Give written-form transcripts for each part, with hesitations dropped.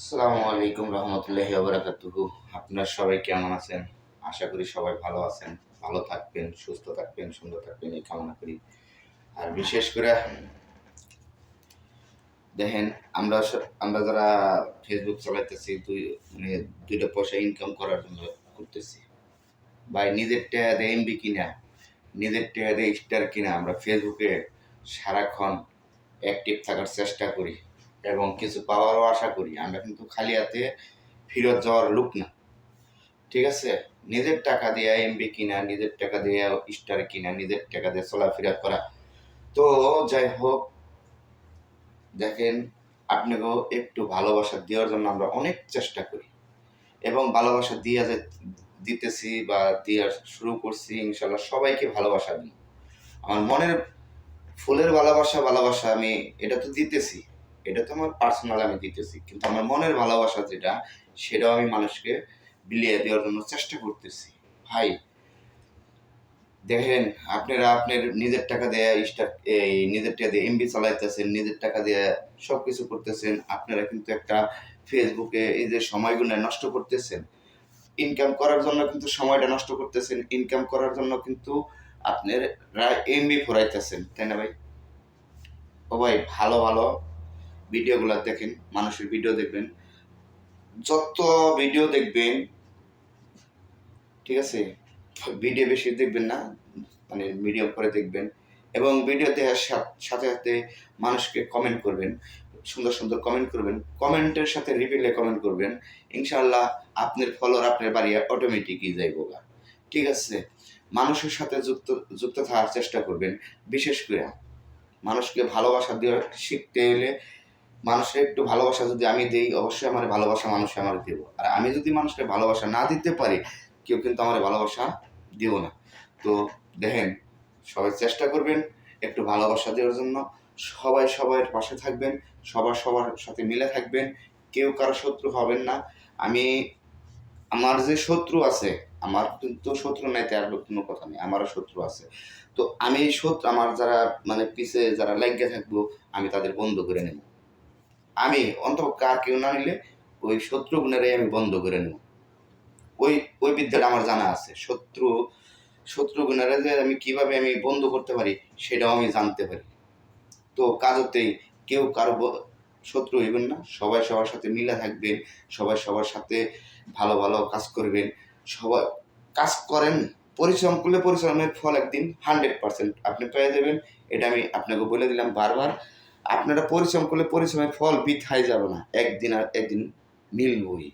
আসসালামু আলাইকুম রহমতুল্লাহি ওয়া বারাকাতুহু। আপনারা সবাই কেমন আছেন? আশা করি সবাই ভালো আছেন। ভালো থাকবেন, সুস্থ থাকবেন, সুন্দর থাকবেন এই কামনা করি। আর বিশেষ করে দেখেন আমরা যারা ফেসবুক চালাইতেছি দুইটা পয়সা ইনকাম করার জন্য করতেছি। ভাই নিজের টাকা দিয়ে এমবি কিনা, নিজের টাকা দিয়ে স্টার কিনা আমরা ফেসবুকে সারাক্ষণ অ্যাক্টিভ থাকার চেষ্টা করি এবং কিছু পাওয়ারও আশা করি। আমরা কিন্তু খালি হাতে ফেরত যাওয়ার লোক না, ঠিক আছে? নিজের টাকা দিয়ে এমবি কিনা, নিজের টাকা দিয়ে স্টার কিনা, নিজের টাকা দিয়ে চলাফেরা করা। তো যাই হোক, দেখেন, আপনাকেও একটু ভালোবাসা দেওয়ার জন্য আমরা অনেক চেষ্টা করি এবং ভালোবাসা দিতেছি বা দেওয়া শুরু করছি। ইনশাল্লাহ সবাইকে ভালোবাসা দিই। আমার মনের ফুলের ভালোবাসা আমি এটা তো দিতেছি, এটা তো আমার পার্সোনাল আমি দিতেছি, কিন্তু আমার মনের ভালোবাসা যেটা, সেটাও আমি মানুষকে বিলিয়ে দেওয়ার জন্য চেষ্টা করতেছি। ভাই দেখেন, আপনারা আপনার নিজের টাকা দিয়ে নিজের টাকা দিয়ে এমবি চালাইতেছেন, নিজের টাকা দিয়ে সব কিছু করতেছেন। আপনারা কিন্তু একটা ফেসবুকে এই যে সময়গুলো নষ্ট করতেছেন, ইনকাম করার জন্য কিন্তু সময়টা নষ্ট করতেছেন, ইনকাম করার জন্য কিন্তু আপনারা এমবি ফুরাইতেছেন, তাই না ভাই? ও ভাই, ভালো ভালো ভিডিওগুলো দেখেন, মানুষের ভিডিও দেখবেন, যত ভিডিও দেখবেন, ঠিক আছে? ভিডিও বেশি দেখবেন না, মানে মিডিয়াম করে দেখবেন এবং ভিডিও দেখার সাথে সাথে মানুষকে কমেন্ট করবেন, সুন্দর সুন্দর কমেন্ট করবেন, কমেন্টের সাথে রিপ্লাই কমেন্ট করবেন। ইনশাআল্লাহ আপনার ফলোয়ার আপনার বাড়ি অটোমেটিকই যাইবো গা, ঠিক আছে? মানুষের সাথে যুক্ত থাকার চেষ্টা করবেন। বিশেষ করে মানুষকে ভালোবাসা দেওয়া শিখতে হলে, মানুষের একটু ভালোবাসা যদি আমি দিই, অবশ্যই আমার ভালোবাসা মানুষ আমার দেব। আর আমি যদি মানুষকে ভালোবাসা না দিতে পারি, কেউ কিন্তু আমার ভালোবাসা দিব না। তো দেখেন, সবাই চেষ্টা করবেন একটু ভালোবাসা দেওয়ার জন্য। সবাই সবার পাশে থাকবেন, সবার সাথে মিলে থাকবেন, কেউ কারো শত্রু হবেন না। আমার যে শত্রু আছে, আমার কিন্তু শত্রু নাই তার কোনো কথা নেই, আমারও শত্রু আছে। তো আমি আমার যারা মানে পিছে যারা লাগিয়ে থাকবো, আমি তাদের বন্ধ করে নেব। আমি অন্তত কার কেউ না নিলে ওই শত্রু গুণেরাই আমি বন্ধ করে নেব। ওই ওই বিদ্যাটা আমার জানা আছে। শত্রু গুণেরা যে আমি কিভাবে আমি বন্ধ করতে পারি, সেটাও আমি জানতে পারি। তো কাজতেই কেউ কারো শত্রু হইবেন না, সবাই সবার সাথে মিলে থাকবেন, সবাই সবার সাথে ভালো ভালো কাজ করবেন। সবাই কাজ করেন, পরিশ্রম করলে পরিশ্রমের ফল একদিন 100% আপনি পেয়ে যাবেন। এটা আমি আপনাকে বলে দিলাম বারবার। আপনারা পরিশ্রম করলে পরিশ্রমের ফল বৃথায় যাবে না, একদিন আর একদিন মিলবই,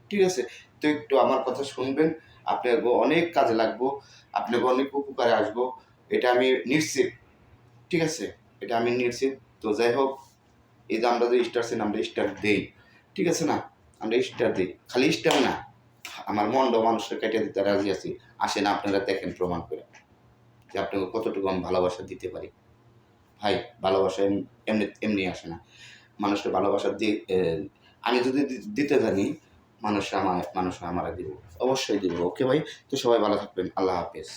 ঠিক আছে? তো একটু আমার কথা শুনবেন, আপনাকে অনেক কাজে লাগবো, আপনাকে অনেক উপকারে আসবো, এটা আমি নিশ্চিত, ঠিক আছে? এটা আমি নিশ্চিত। তো যাই হোক, এই যে আমরা যে স্টার সিন, আমরা স্টার দেই, ঠিক আছে না? আমরা স্টার দিই, খালি স্টার না, আমার মনটাও মানুষকে কেটে দিতে রাজি আছি। আসেন আপনারা দেখেন প্রমাণ করে যে আপনাকে কতটুকু আমি ভালোবাসা দিতে পারি। ভাই, ভালোবাসা এমনি এমনি আসে না। মানুষকে ভালোবাসা আমি যদি দিতে জানি, মানুষ আমায় দিব, অবশ্যই দিব। ওকে ভাই, তো সবাই ভালো থাকবেন। আল্লাহ হাফেজ।